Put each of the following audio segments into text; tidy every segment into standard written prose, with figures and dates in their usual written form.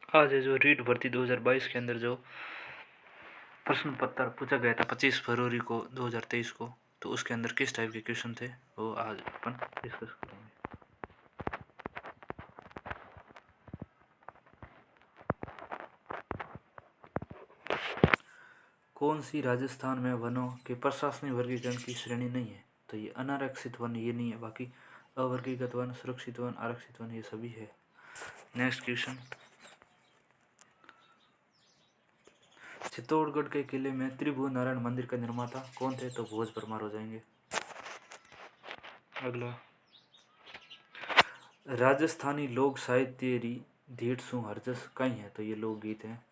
आज है जो रीट भर्ती 2022 के अंदर जो प्रश्न पत्र पूछा गया था 25 फरवरी को 2023 को, तो उसके अंदर किस टाइप के क्वेश्चन थे वो आज अपन डिस्कस करेंगे। कौन सी राजस्थान में वनों के प्रशासनिक वर्गीकरण की श्रेणी नहीं है? तो ये अनारक्षित वन ये नहीं है, बाकी अवर्गीकृत वन, सुरक्षित वन, आरक्षित वन ये सभी है। नेक्स्ट क्वेश्चन, चित्तौड़गढ़ के किले में त्रिभुवन नारायण मंदिर का निर्माता कौन थे? तो भोज परमार हो जाएंगे। अगला, राजस्थानी लोक साहित्य री धीट सु हरजस कई है? तो ये लोकगीत हैं।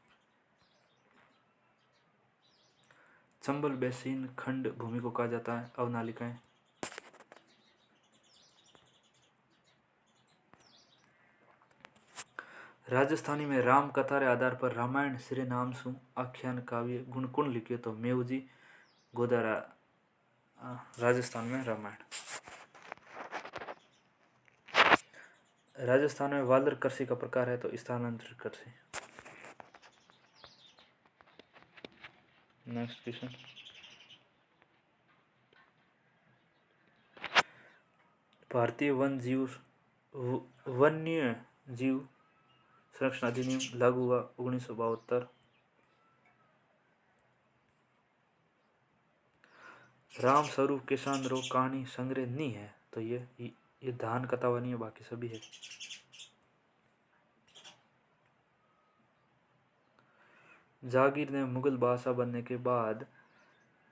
चंबल बेसिन खंड भूमि को कहा जाता है? अवनालिकाएं। राजस्थानी में राम कथा रे आधार पर रामायण श्री नाम सु आख्यान काव्य गुण कुण लिखे? तो मेवजी गोदारा। राजस्थान में रामायण। राजस्थान में वालर कृषि का प्रकार है? तो स्थानांतरित कृषि। नेक्स्ट क्वेश्चन, भारतीय वन्य जीव संरक्षण अधिनियम लागू हुआ 1972। राम स्वरूप किसान रो कहानी संग्रह नहीं है? तो ये धान कथावा नहीं है, बाकी सभी है। जागीर ने मुगल बादशाह बनने के बाद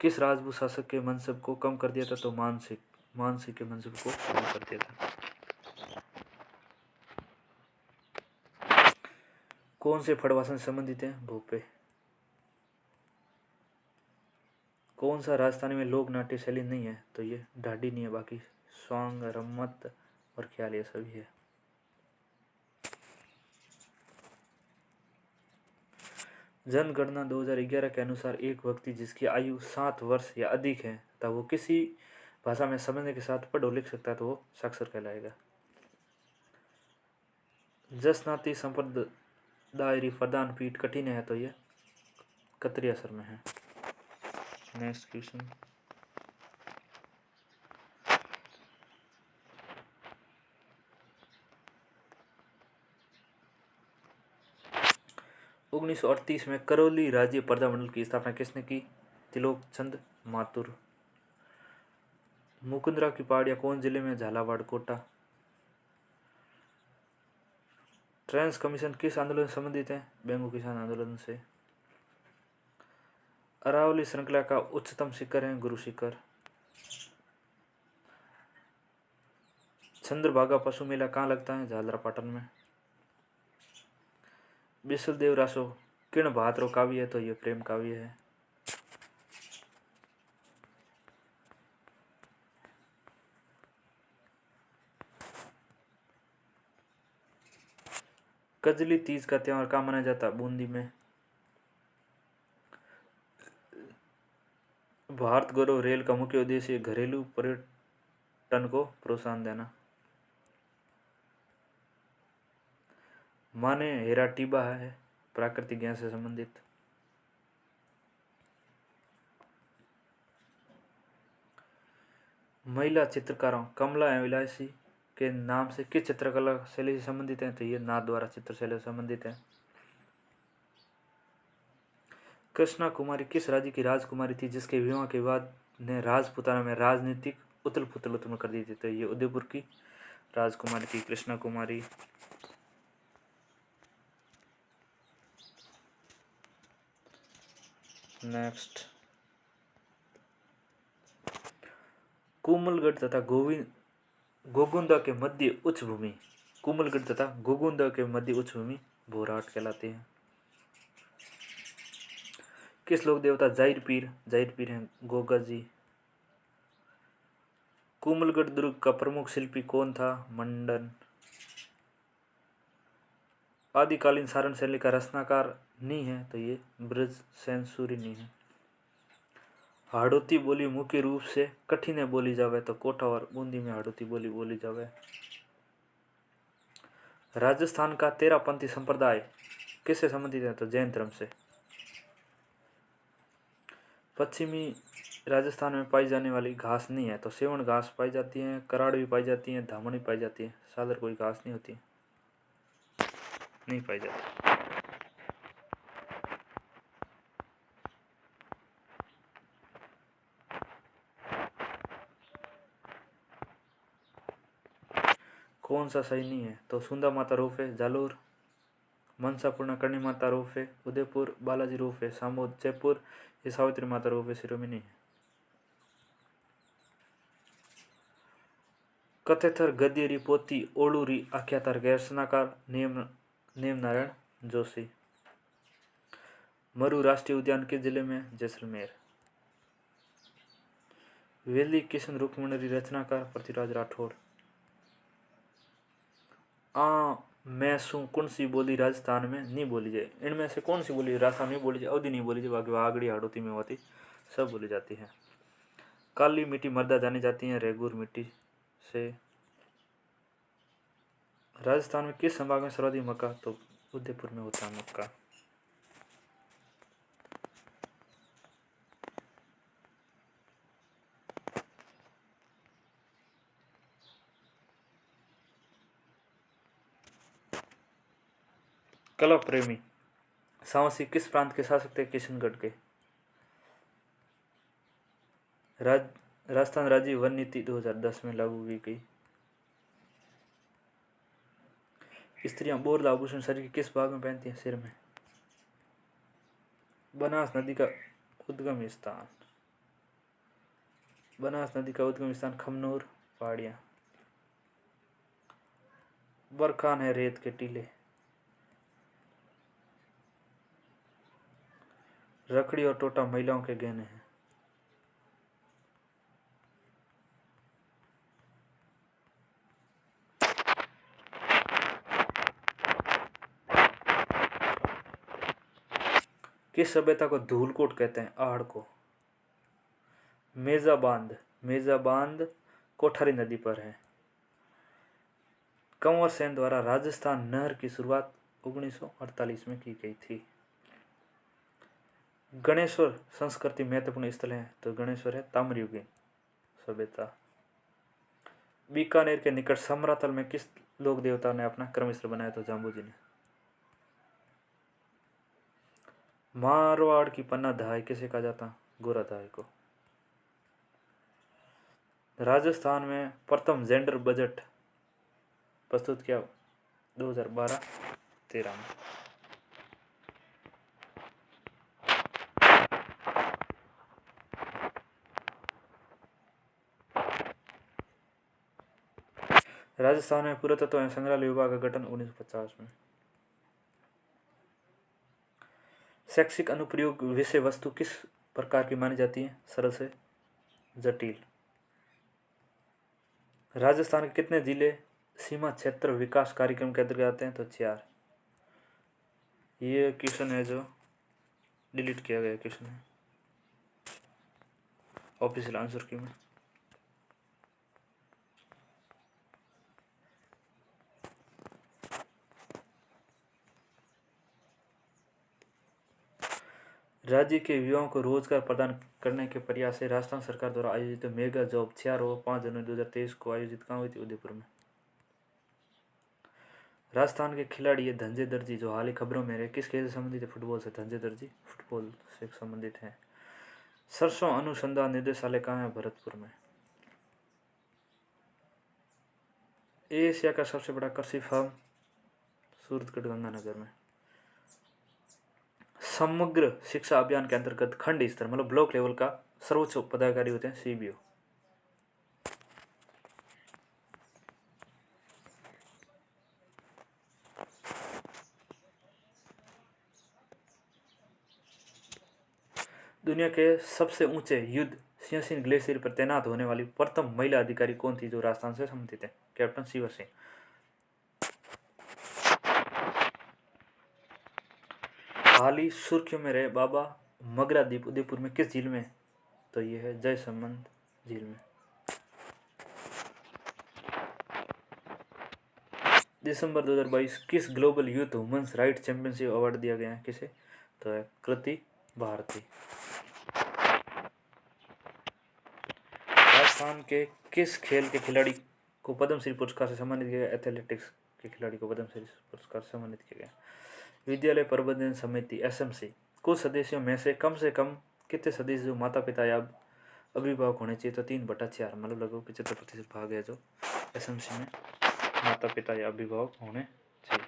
किस राजपूत शासक के मनसब को कम कर दिया था? तो मानसिक के मनसब को कम कर दिया था। कौन से फड़वासन से संबंधित हैं? भोपे। कौन सा राजस्थानी में लोक नाट्य शैली नहीं है? तो ये ढाडी नहीं है, बाकी स्वांग, रम्मत और ख्याल ये सभी है। जनगणना 2011 के अनुसार एक व्यक्ति जिसकी आयु 7 वर्ष या अधिक है तथा वो किसी भाषा में समझने के साथ पढ़ और लिख सकता है तो वो साक्षर कहलाएगा। जसनाती संप्रदाय प्रधान पीठ कठिन है? तो ये कतरी असर में है। नेक्स्ट क्वेश्चन, 1938 में करौली राज्य पर्दा मंडल की स्थापना किसने की? त्रिलोक चंद माथुर। मुकुंदरा की पहाड़ियां कौन जिले में? झालावाड़, कोटा। ट्रांस कमीशन किस आंदोलन से संबंधित है? बेंगू किसान आंदोलन से। अरावली श्रृंखला का उच्चतम शिखर है? गुरु शिखर। चंद्रभागा पशु मेला कहाँ लगता है? झालरापाटन में। विश्वदेव रासो किण भातरो काव्य है? तो ये प्रेम काव्य है। कजली तीज का त्योहार कहाँ मनाया जाता है? बूंदी में। भारत गौरव रेल का मुख्य उद्देश्य घरेलू पर्यटन को प्रोत्साहन देना। माने हेराटीबा है प्राकृतिक गैस से संबंधित। महिला चित्रकारों कमला एवं विलासी के नाम से किस चित्रकला शैली से संबंधित है? तो ये नाथ द्वारा चित्रशैली से संबंधित है। कृष्णा कुमारी किस राज्य की राजकुमारी थी जिसके विवाह के बाद ने राजपुताना में राजनीतिक उथल पुथल उत्पन्न कर दी थी? तो ये उदयपुर की राजकुमारी थी कृष्णा कुमारी। नेक्स्ट, कोमलगढ़ तथा गोगुंदा के मध्य उच्च भूमि, कोमलगढ़ तथा गोगुंदा के मध्य उच्च भूमि भोराट कहलाते हैं। किस लोक देवता जाहिर पीर हैं? गोगा जी। कोमलगढ़ दुर्ग का प्रमुख शिल्पी कौन था? मंडन। आदिकालीन सारण शैली का रचनाकार नहीं है? तो ये ब्रज सेन सूरी नहीं है। हाड़ौती बोली मुख्य रूप से कठिन बोली जावे? तो कोटा और बूंदी में हाड़ौती बोली जावे। राजस्थान का 13 पंथी संप्रदाय किससे संबंधित है? तो जैन धर्म से। पश्चिमी राजस्थान में पाई जाने वाली घास नहीं है, तो सेवण घास पाई जाती है, कराड़ भी पाई जाती है, धामण भी पाई जाती है। सादर कोई घास नहीं होती, नहीं पाई जाती। कौन सा सही नहीं है? तो सुंदा माता रोफ है जालोर, मनसा पूर्णा करणी माता रोफ है उदयपुर, बालाजी रोफ है सामोद जयपुर, ये सावित्री माता रोफ है सिरोमणि है। कथेथर गद्यरी पोती ओलूरी आख्यातार गैर रचनाकार नेम नारायण जोशी। मरु राष्ट्रीय उद्यान किस जिले में? जैसलमेर। वेली किशन रुक्मणी रचनाकार पृथ्वीराज राठौड़। मैं सू कौन सी बोली राजस्थान में नहीं बोली जाए? इनमें से कौन सी बोली राजस्थान में बोली जाए? अवधि नहीं बोली जाए, बाकी वागड़ी हाड़ोती में होती सब बोली जाती है। काली मिट्टी मर्दा जानी जाती है रेगुर मिट्टी से। राजस्थान में किस संभाग में सर्वाधिक मक्का? तो उदयपुर में होता है मक्का। कला प्रेमी सावसी किस प्रांत के शासक थे? किशनगढ़ के। राजस्थान राज्य वन नीति 2010 में लागू की गई। स्त्रियां बोर्ड आभूषण शरीर के किस भाग में पहनती हैं? सिर में। बनास नदी का उद्गम स्थान? बनास नदी का उद्गम स्थान खमनोर पहाड़ियां। बरखान है रेत के टीले। रखड़ी और टोटा महिलाओं के गहने हैं। किस सभ्यता को धूलकोट कहते हैं? आहड़ को। मेजा बांध कोठारी नदी पर है। कंवर सेन द्वारा राजस्थान नहर की शुरुआत 1948 में की गई थी। गणेश्वर संस्कृति महत्वपूर्ण स्थल है? तो गणेश्वर है ताम्रयुगीन सभ्यता। बीकानेर के निकट समरातल में किस लोक देवता ने अपना क्रमस्थल बनाया? तो जाम्बूजी ने। मारवाड़ की पन्ना धाय किसे कहा जाता? गोरा धाय को। राजस्थान में प्रथम जेंडर बजट प्रस्तुत किया 2012-13 में। राजस्थान में पुरातत्व एवं संग्रहालय विभाग का गठन 1950 में। शैक्षिक अनुप्रयोग विषय वस्तु किस प्रकार की मानी जाती है? सरल से जटिल। राजस्थान के कितने जिले सीमा क्षेत्र विकास कार्यक्रम के अंतर्गत आते हैं? तो 4। ये क्वेश्चन है जो डिलीट किया गया क्वेश्चन है ऑफिशियल आंसर की में। राज्य के युवाओं को रोजगार प्रदान करने के प्रयास से राजस्थान सरकार द्वारा आयोजित मेगा जॉब 4 और 5 जनवरी 2023 को आयोजित कहाँ हुई थी? उदयपुर में। राजस्थान के खिलाड़ी ये धनंजय दर्जी जो हाल ही खबरों में रहे किस खेल से संबंधित है? फुटबॉल से। धनंजय दर्जी फुटबॉल से संबंधित है। सरसों अनुसंधान निदेशालय कहाँ है? भरतपुर में। एशिया का सबसे बड़ा कृषि फर्म सूरतगढ़ गंगानगर में। समग्र शिक्षा अभियान के अंतर्गत खंड स्तर मतलब ब्लॉक लेवल का सर्वोच्च पदाधिकारी होते हैं सीबीओ। दुनिया के सबसे ऊंचे युद्ध सियाचिन ग्लेशियर पर तैनात होने वाली प्रथम महिला अधिकारी कौन थी जो राजस्थान से संबंधित है? कैप्टन शिवा सिंह। हाल ही सुर्खियों में रहे बाबा मगरा द्वीप उदयपुर में किस झील में? तो ये है जयसमंद झील में। दिसंबर 2022 किस global youth women's right championship award दिया गया है, किसे? तो है कृति भारती। राजस्थान के किस खेल के खिलाड़ी को पद्मश्री पुरस्कार से सम्मानित किया गया? एथलेटिक्स के खिलाड़ी को पद्मश्री पुरस्कार से सम्मानित किया गया। विद्यालय प्रबंधन समिति एसएमसी कुछ सदस्यों में से कम कितने सदस्य जो माता पिता या अभिभावक होने चाहिए? तो 3/4 मतलब लगभग 75% भाग है जो एसएमसी में माता पिता या अभिभावक होने चाहिए।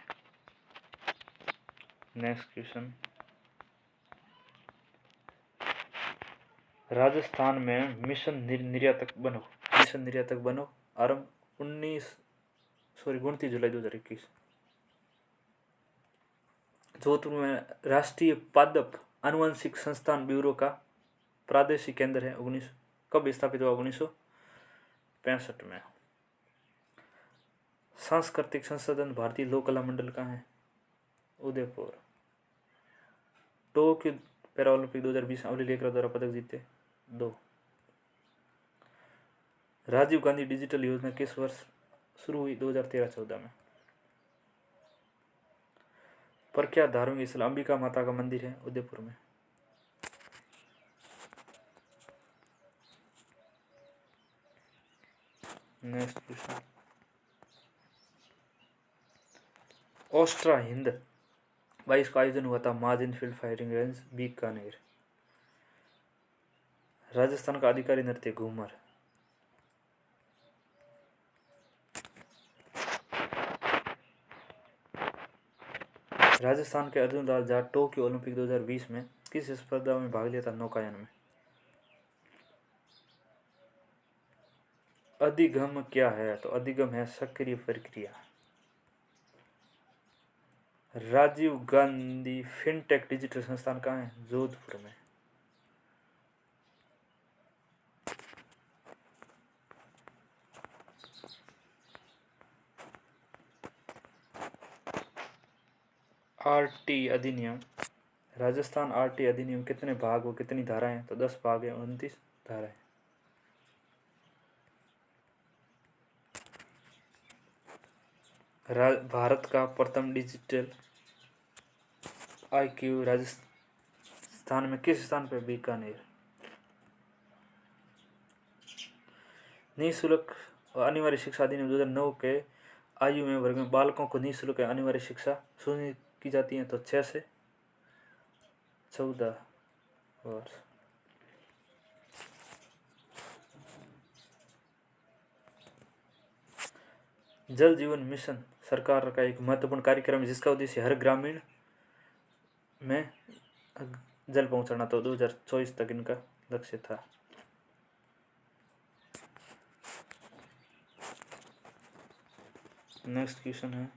नेक्स्ट क्वेश्चन, राजस्थान में मिशन निर्यातक बनो आरंभ 29 जुलाई 2021। जोधपुर में राष्ट्रीय पादप आनुवंशिक संस्थान ब्यूरो का प्रादेशिक केंद्र है। कब स्थापित हुआ? 1965 में। सांस्कृतिक संसाधन भारतीय लोक कला मंडल कहाँ है? उदयपुर। टोक्यो पैरालंपिक 2020 अवली लेखरा द्वारा पदक जीते 2। राजीव गांधी डिजिटल योजना किस वर्ष शुरू हुई? 2013-14 में। प्रख्यात धार्मिक स्थल अंबिका माता का मंदिर है उदयपुर में। नेक्स्ट क्वेश्चन, ऑस्ट्रा हिंद 22 का आयोजन हुआ था Mahajan field firing range Bikaner. Rajasthan का आधिकारिक नृत्य घूमर। राजस्थान के अर्जुन लाल जाट टोक्यो ओलंपिक 2020 में किस स्पर्धा में भाग लिया था? नौकायन में। अधिगम क्या है? तो अधिगम है सक्रिय प्रक्रिया। राजीव गांधी फिनटेक डिजिटल संस्थान कहाँ है? जोधपुर में। आरटी अधिनियम, राजस्थान आरटी अधिनियम कितने भाग व कितनी धाराएं? तो 10 भाग है 29 धाराएं। भारत का प्रथम डिजिटल IQ राजस्थान में किस स्थान पर? बीकानेर। निःशुल्क अनिवार्य शिक्षा अधिनियम 2009 के आयु में वर्ग में बालकों को निःशुल्क अनिवार्य शिक्षा सुनिश्चित की जाती है तो 6 से 14 वर्ष। जल जीवन मिशन सरकार का एक महत्वपूर्ण कार्यक्रम है जिसका उद्देश्य हर ग्रामीण में जल पहुंचाना। तो 2024 तक इनका लक्ष्य था। नेक्स्ट क्वेश्चन है,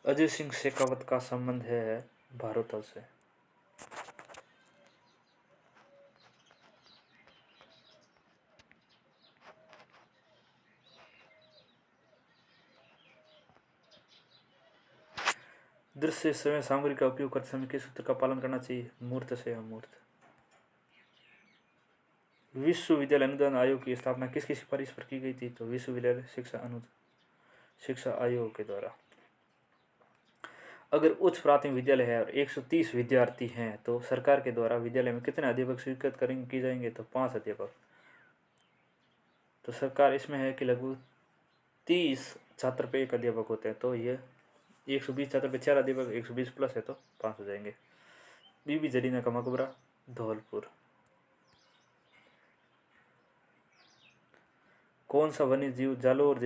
अजय सिंह शेखावत का संबंध है भारोत्तोलन से। दृश्य समय सामग्री का उपयोग करते समय किस सूत्र का पालन करना चाहिए? मूर्त से अमूर्त। विश्वविद्यालय अनुदान आयोग की स्थापना किसकी सिफारिश पर की गई थी? तो विश्वविद्यालय शिक्षा आयोग के द्वारा। अगर उच्च प्राथमिक विद्यालय है और 130 विद्यार्थी हैं तो सरकार के द्वारा विद्यालय में कितने अध्यापक स्वीकृत की जाएंगे? तो 5 अध्यापक। तो सरकार इसमें है कि लगभग 30 छात्र पे 1 अध्यापक होते हैं, तो ये 120 छात्र पे 4 अध्यापक 120 प्लस है तो 5 हो जाएंगे। बीबी जरीना का मकबरा धौलपुर। कौन सा वन्य जीव जालोर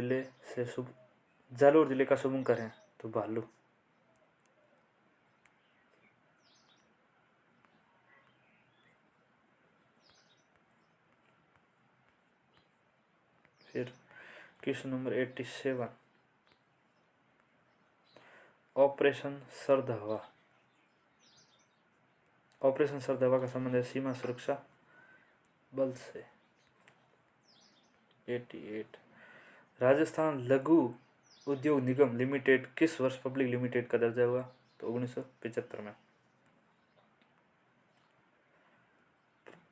जिले का शुभंकर है? तो भालू। फिर क्वेश्चन नंबर 87, ऑपरेशन सरदहवा। ऑपरेशन सरदहवा का संबंध है सीमा सुरक्षा बल से। 88, राजस्थान लघु उद्योग निगम लिमिटेड किस वर्ष पब्लिक लिमिटेड का दर्जा हुआ? तो 1975 में।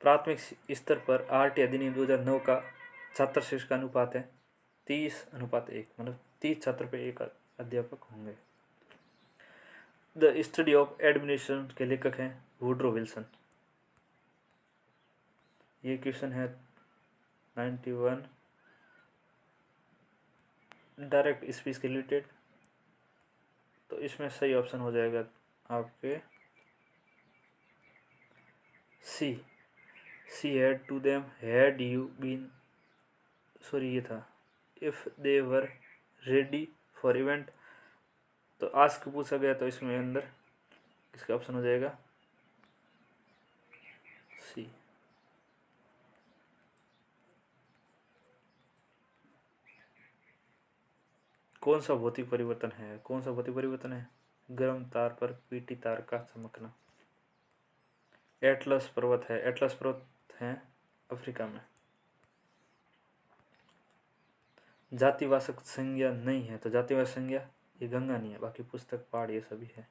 प्राथमिक स्तर पर आरटी अधिनियम 2009 का छात्र शिक्षक का अनुपात है 30:1, मतलब 30 छात्र पे 1 अध्यापक होंगे। द स्टडी ऑफ एडमिनिस्ट्रेशन के लेखक हैं वुड्रो विल्सन। ये क्वेश्चन है 91 डायरेक्ट स्पीच के रिलेटेड। तो इसमें सही ऑप्शन हो जाएगा आपके C. C had to them had you been, sorry ये था if they were ready for event. तो आस्क पूछा गया तो इसमें अंदर इसका ऑप्शन हो जाएगा सी। कौन सा भौतिक परिवर्तन है? कौन सा भौतिक परिवर्तन है? गर्म तार पर पीटी तार का चमकना। एटलस पर्वत है। एटलस पर्वत है अफ्रीका में। जातिवाचक संज्ञा नहीं है, तो जातिवाचक संज्ञा ये गंगा नहीं है, बाकी पुस्तक पहाड़ ये सभी है।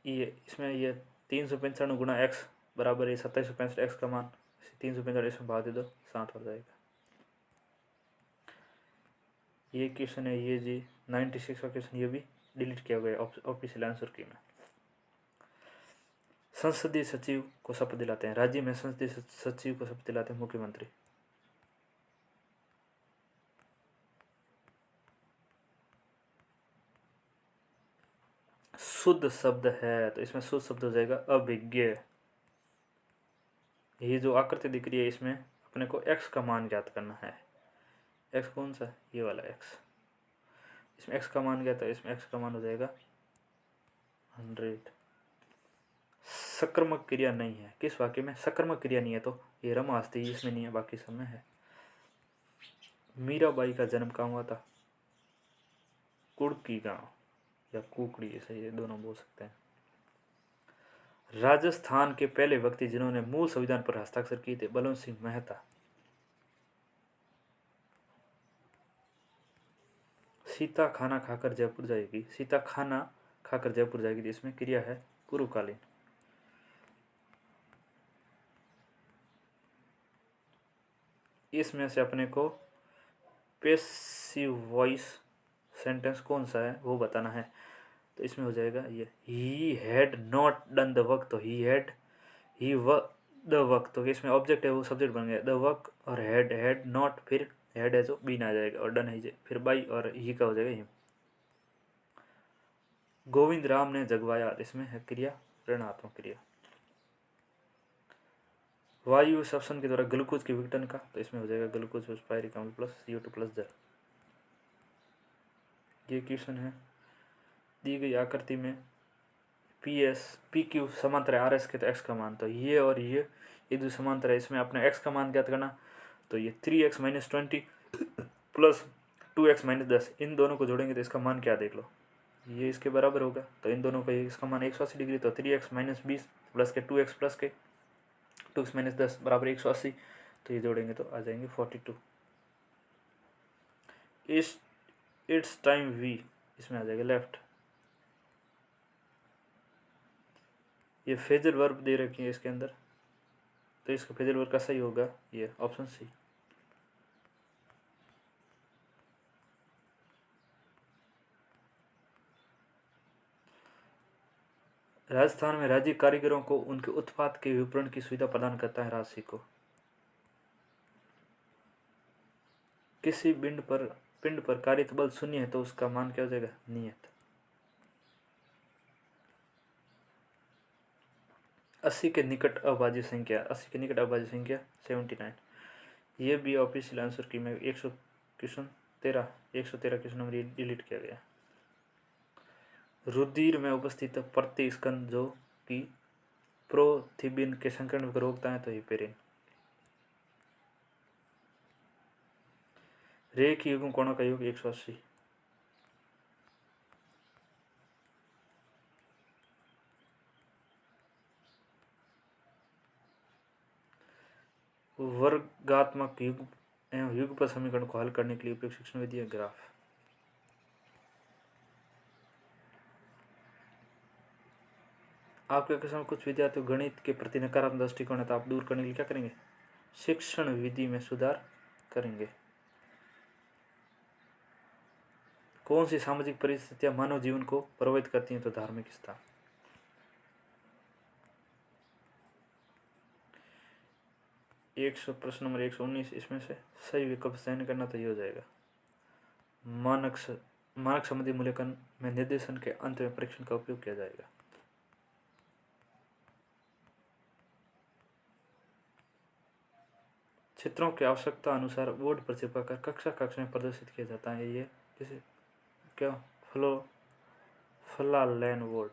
ये इसमें ये 395 गुणा x बराबर है 2765 x का मान 365 इसमें भाग दे दो 60 हो जाएगा। ये क्वेश्चन है ये जी 96 का क्वेश्चन, ये भी डिलीट किया गया ऑफिशियल आंसर की में। संसदीय सचिव को शपथ दिलाते हैं। राज्य में संसदीय सचिव को शपथ दिलाते हैं मुख्यमंत्री। शुद्ध शब्द है तो इसमें शुद्ध शब्द हो जाएगा अभिज्ञ। ये जो आकृति दिख रही है इसमें अपने को x का मान ज्ञात करना है। x कौन सा? ये वाला x। इसमें x का मान क्या था? इसमें x का मान हो जाएगा 100। सकर्मक क्रिया नहीं है। किस वाक्य में सकर्मक क्रिया नहीं है? तो ये रमा हस्ती इसमें नहीं है, बाकी सब में है। मीराबाई का जन्म कहाँ हुआ था? कुड़की गांव या कुकड़ी, ऐसे ये दोनों बोल सकते हैं। राजस्थान के पहले व्यक्ति जिन्होंने मूल संविधान पर हस्ताक्षर किए थे बलवंत सिंह मेहता। सीता खाना खाकर जयपुर जाएगी। सीता खाना खाकर जयपुर जाएगी, इसमें क्रिया है पूर्वकालीन। इसमें से अपने को पैसिव वॉइस सेंटेंस कौन सा है वो बताना है। तो इसमें हो जाएगा ये he had not done the work, तो he had he the work, तो इसमें ऑब्जेक्ट है वो सब्जेक्ट बन गया द वर्क, और हैड नॉट फिर हैड है जो बीन आ जाएगा, और डन है फिर बाई और ही का हो जाएगा हिम। गोविंद राम ने जगवाया, इसमें है क्रिया ऋणात्मक क्रिया। वायु श्वसन के द्वारा ग्लूकोज के विघटन का, तो इसमें हो जाएगा ग्लूकोज पायरिक अम्ल प्लस CO2 प्लस जल। ये क्वेश्चन है दी गई आकृति में PQ समांतर है RS के, तो x का मान, तो ये और ये दो समांतर है, इसमें अपने x का मान ज्ञात करना। तो ये 3x - 20 प्लस 2x - 10, इन दोनों को जोड़ेंगे तो इसका मान क्या देख लो, ये इसके बराबर होगा। तो इन दोनों का इसका मान 180 डिग्री, तो 3x - 20 प्लस के 2x प्लस के 2x - 10 बराबर 180, तो ये जोड़ेंगे तो आ जाएंगे 42। इट्स टाइम वी, इसमें आ जाएगा लेफ्ट। ये फेजर वर्ब दे रखी है इसके अंदर, तो इसका फेजर वर्ब का सही होगा ये ऑप्शन सी। राजस्थान में राज्य कारीगरों को उनके उत्पाद के विपणन की सुविधा प्रदान करता है राशि को। किसी पिंड पर कारित बल 0 है तो उसका मान क्या हो जाएगा? नियत। 80 के निकट अभाज्य संख्या, 80 के निकट अभाज्य संख्या 79। ये भी ऑफिशियल आंसर की में 113 क्वेश्चन नंबर डिलीट किया गया। रुधिर में उपस्थित प्रतिस्कंद जो कि प्रोथिबिन के संकरण को रोकता है, तो हिपेरिन। रेखीय युग्म कोणों का योग 180। वर्गात्मक युग्म एवं युगपत समीकरण को हल करने के लिए उपयुक्त शिक्षण विधि है ग्राफ। आपके समय कुछ विद्यार्थी गणित के प्रति नकारात्मक दृष्टिकोण है, तो आप दूर करने के लिए क्या करेंगे? शिक्षण विधि में सुधार करेंगे। कौन सी सामाजिक परिस्थितियां मानव जीवन को प्रभावित करती हैं? तो धार्मिक स्थान। प्रश्न नंबर 119, इसमें से सही विकल्प चयन करना, तो ये हो जाएगा मानक संबंधी मूल्यांकन में निर्देशन के अंत में परीक्षण का उपयोग किया जाएगा। चित्रों की आवश्यकता अनुसार बोर्ड पर चिपकाकर कक्षा में प्रदर्शित किया जाता है। ये किसी क्या फ्लालैन बोर्ड।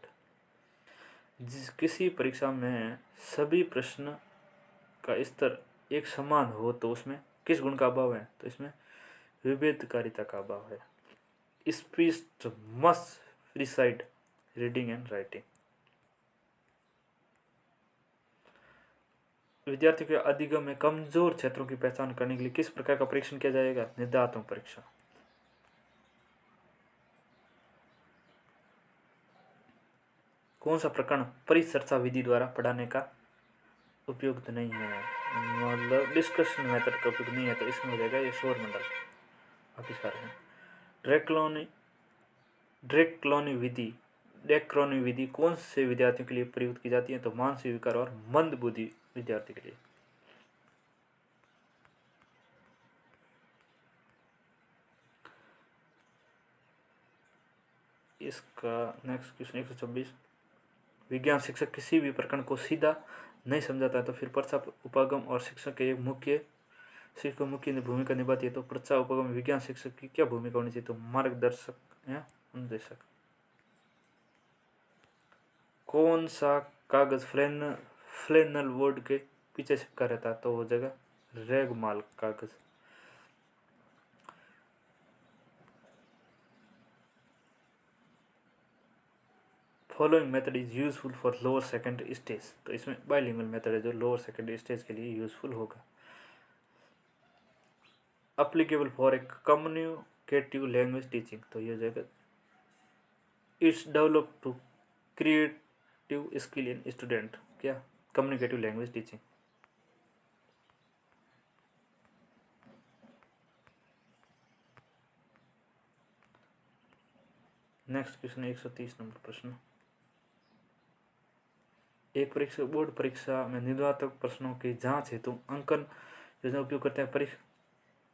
किसी परीक्षा में सभी प्रश्न का स्तर एक समान हो तो उसमें किस गुण का अभाव है? तो इसमें विभेदकारिता का अभाव है। Speech must preside reading and writing. विद्यार्थियों के अधिगम में कमजोर क्षेत्रों की पहचान करने के लिए किस प्रकार का परीक्षण किया जाएगा? निदात्मक परीक्षा। कौन सा प्रकरण परिचर्चा विधि द्वारा पढ़ाने का उपयुक्त नहीं है? मतलब डिस्कशन मेथड का उपयुक्त नहीं है, तो इसमें हो जाएगा ये सौर मंडल। बाकी सारे हैं। डेक्रोनी विधि कौन से विद्यार्थियों के लिए प्रयुक्त की जाती है? तो मानसिक विकार और मंद बुद्धि विद्यार्थी के लिए। इसका नेक्स्ट क्वेश्चन 126, विज्ञान शिक्षक किसी भी प्रकरण को सीधा नहीं समझाता है तो फिर प्रचा उपागम और शिक्षक के मुख्य भूमिका निभाती है। तो प्रचा उपागम विज्ञान शिक्षक की क्या भूमिका होनी चाहिए? तो मार्गदर्शक या अनुदेशक। कौन सा कागज फ्लैनल बोर्ड के पीछे चिपका रहता है? तो हो जाएगा रेगमाल कागज। Following method is useful for lower secondary stage. तो इसमें बाइलिंगुअल मेथड है जो लोअर सेकेंडरी स्टेज के लिए यूजफुल होगा। Applicable for a communicative language teaching. तो ये हो जाएगा it's develop to creative skill in student. क्या? Communicative language teaching. Next question 130 number प्रश्न। एक बोर्ड परीक्षा में निम्नात्मक प्रश्नों की जांच हेतु अंकन योजना उपयोग करते हैं।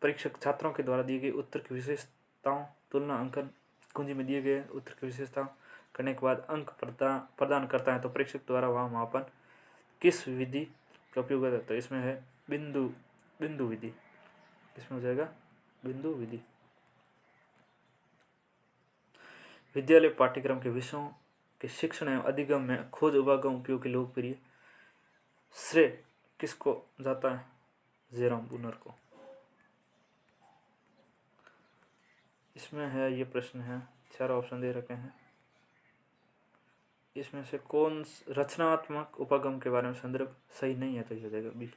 परीक्षक छात्रों के द्वारा दिए गए उत्तर की विशेषताओं तुलना अंकन कुंजी में दिए गए उत्तर की विशेषताओं करने के बाद अंक प्रदान करता है। तो परीक्षक द्वारा वहाँ मापन किस विधि का उपयोग करता है? तो इसमें है बिंदु विधि। इसमें हो जाएगा बिंदु विधि। विद्यालय पाठ्यक्रम के विषयों के शिक्षण एवं अधिगम में खोज उपागम उपयोग के लोकप्रिय श्रेय किसको जाता है? जेरोम ब्रूनर को। इसमें है ये प्रश्न है, 4 ऑप्शन दे रखे हैं। इसमें से कौन रचनात्मक उपागम के बारे में संदर्भ सही नहीं है? तो ये हो जाएगा बी।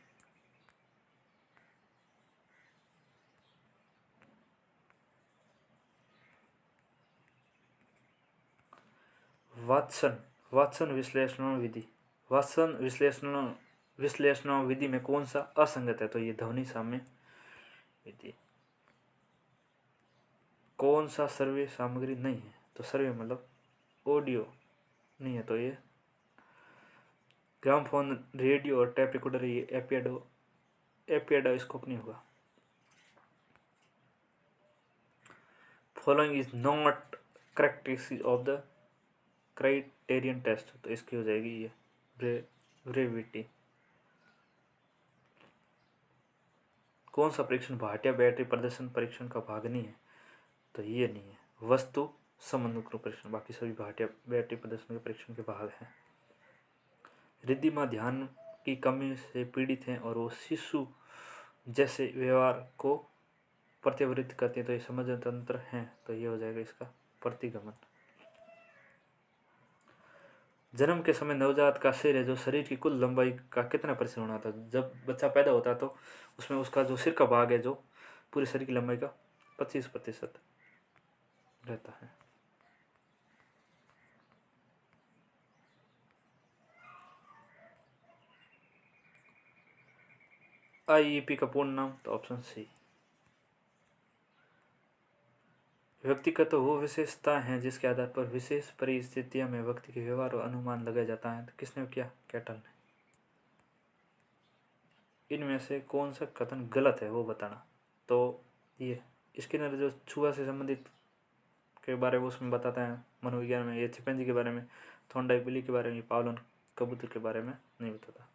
वाटसन विश्लेषण विधि में कौन सा असंगत है? तो ये ध्वनि साम्य विधि। कौन सा सर्वे सामग्री नहीं है? तो सर्वे मतलब ऑडियो नहीं है, तो ये ग्रामोफोन, रेडियो और टेप रिकॉर्डर, ये एपियाडोस्कोप नहीं होगा। Following is not characteristic of the criterion test. तो इसकी हो जाएगी ये ब्रेविटी। कौन सा परीक्षण भाटिया बैटरी प्रदर्शन परीक्षण का भाग नहीं है? तो ये नहीं है। वस्तु संबंध परीक्षण, बाकी सभी भाटिया बैटरी प्रदर्शन के परीक्षण के भाग हैं। रिद्धिमा ध्यान की कमी से पीड़ित हैं और वो शिशु जैसे व्यवहार को प्रत्यावृत्त करते हैं, तो ये समझ तंत्र हैं। तो ये हो जाएगा इसका प्रतिगमन। जन्म के समय नवजात का सिर है जो शरीर की कुल लंबाई का कितना % होना था? जब बच्चा पैदा होता है तो उसमें उसका जो सिर का भाग है जो पूरे शरीर की लंबाई का 25% रहता है। IEP का पूर्ण नाम? तो ऑप्शन सी। व्यक्तिगत वो विशेषता हैं जिसके आधार पर विशेष परिस्थितियों में व्यक्ति के व्यवहार और अनुमान लगाया जाता है। तो किसने किया? कैटल ने। इनमें से कौन सा कथन गलत है वो बताना। तो ये स्किनर जो छुआ से संबंधित के बारे में उसमें बताता है मनोविज्ञान में, ये चिंपैंजी के बारे में, थॉर्नडाइक बिली के बारे में, पावलोन कबूतर के बारे में नहीं बताता।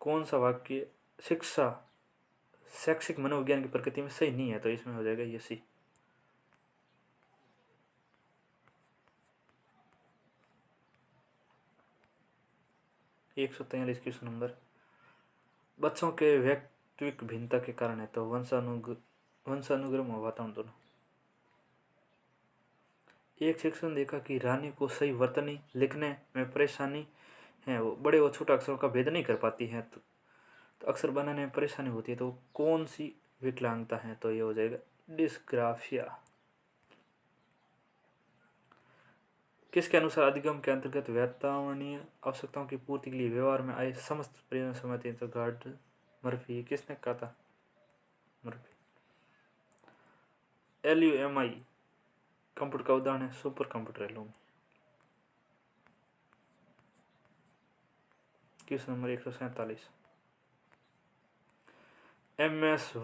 कौन सा वाक्य शिक्षा शैक्षिक मनोविज्ञान की प्रकृति में सही नहीं है? तो इसमें हो जाएगा ये सी। एक 143 क्वेश्चन नंबर, बच्चों के व्यक्तित्व भिन्नता के कारण है। तो वंशानुक्रम और वातावरण दोनों। एक शिक्षक ने देखा कि रानी को सही वर्तनी लिखने में परेशानी है, वो बड़े और छोटे अक्षरों का भेद नहीं कर पाती है, तो अक्षर बनाने में परेशानी होती है। तो कौन सी विकलांगता है? तो ये हो जाएगा डिस्ग्राफिया। किसके अनुसार अधिगम के अंतर्गत वातावरणीय आवश्यकताओं की पूर्ति के लिए व्यवहार में आए समस्त प्रयोजन समझते हैं? तो गार्ड मर्फी। किसने कहा था? मर्फी। LUMI कंप्यूटर का उदाहरण है super computer LUMI। Question number 147, MS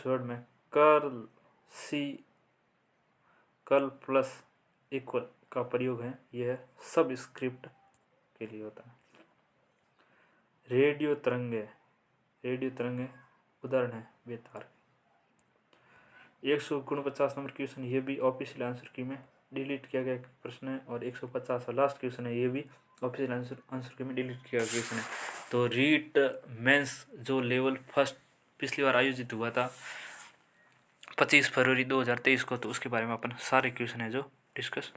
word में कर्ल प्लस इक्वल का प्रयोग है, यह सब स्क्रिप्ट के लिए होता है। रेडियो तरंगे उदाहरण है बेतार। 149 नंबर क्वेश्चन, ये भी ऑफिशियल आंसर की में डिलीट किया गया प्रश्न है, और 150 लास्ट क्वेश्चन है, ये भी ऑफिशियल आंसर की में डिलीट किया गया क्वेश्चन है। तो रीट मेंस जो लेवल फर्स्ट पिछली बार आयोजित हुआ था 25 फरवरी 2023 को, तो उसके बारे में अपन सारे क्वेश्चन है जो डिस्कस